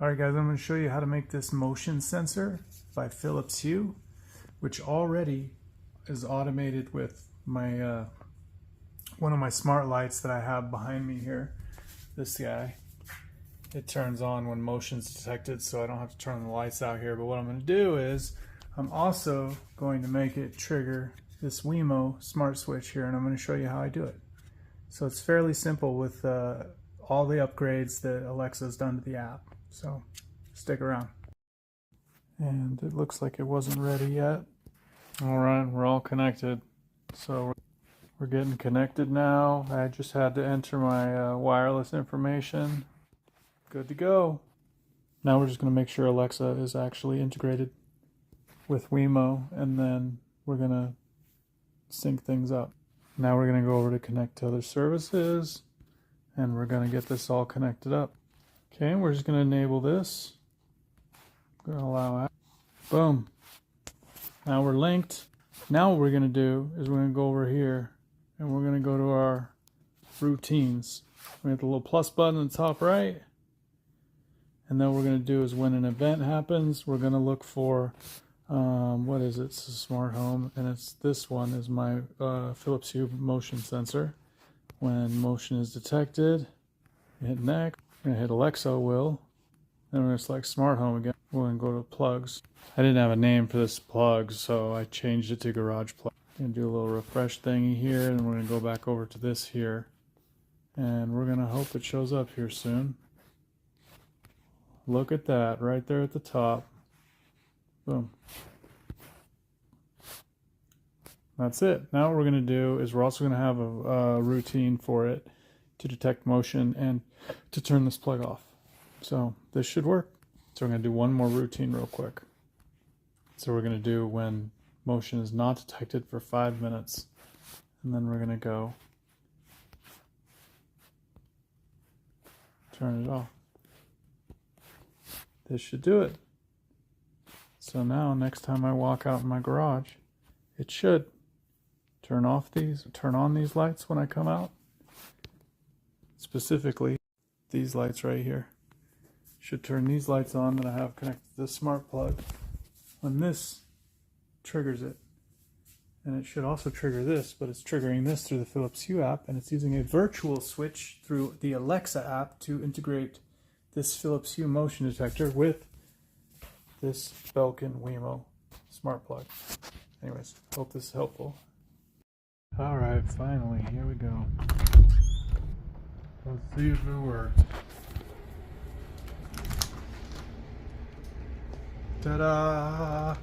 Alright guys, I'm going to show you how to make this motion sensor by Philips Hue, which already is automated with my one of my smart lights that I have behind me here. This guy. It turns on when motion's detected, so I don't have to turn the lights out here. But what I'm going to do is I'm also going to make it trigger this Wemo smart switch here, and I'm going to show you how I do it. So it's fairly simple with all the upgrades that Alexa's done to the app. So stick around. And it looks like it wasn't ready yet. Alright, we're all connected. So we're getting connected now. I just had to enter my wireless information. Good to go. Now we're just going to make sure Alexa is actually integrated with Wemo, and then we're going to sync things up. Now we're going to go over to connect to other services, and we're going to get this all connected up. Okay, we're just going to enable this. Going to allow that. Boom. Now we're linked. Now what we're going to do is we're going to go over here and we're going to go to our routines. We have the little plus button on the top right. And then what we're going to do is when an event happens, we're going to look for, what is it? It's a smart home. And it's this one is my Philips Hue motion sensor. When motion is detected, hit next. I'm going to hit Alexa will. Then we're going to select smart home again. We're going to go to plugs. I didn't have a name for this plug, so I changed it to garage plug. I'm going to do a little refresh thingy here, and we're going to go back over to this here. And we're going to hope it shows up here soon. Look at that, right there at the top. Boom. That's it. Now what we're going to do is we're also going to have a routine for it to detect motion and to turn this plug off. So this should work. So we're going to do one more routine real quick. So we're going to do when motion is not detected for 5 minutes. And then we're going to go turn it off. This should do it. So now next time I walk out in my garage, it should turn on these lights when I come out. Specifically, these lights right here. Should turn these lights on that I have connected to this smart plug when this triggers it. And it should also trigger this, but it's triggering this through the Philips Hue app, and it's using a virtual switch through the Alexa app to integrate this Philips Hue motion detector with this Belkin Wemo smart plug. Anyways, hope this is helpful. Alright, finally, here we go. Let's see if it worked. Ta-da!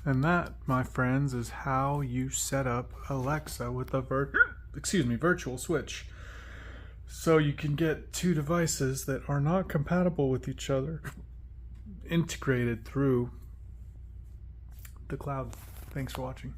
And that, my friends, is how you set up Alexa with a virtual switch. So you can get two devices that are not compatible with each other integrated through the cloud. Thanks for watching.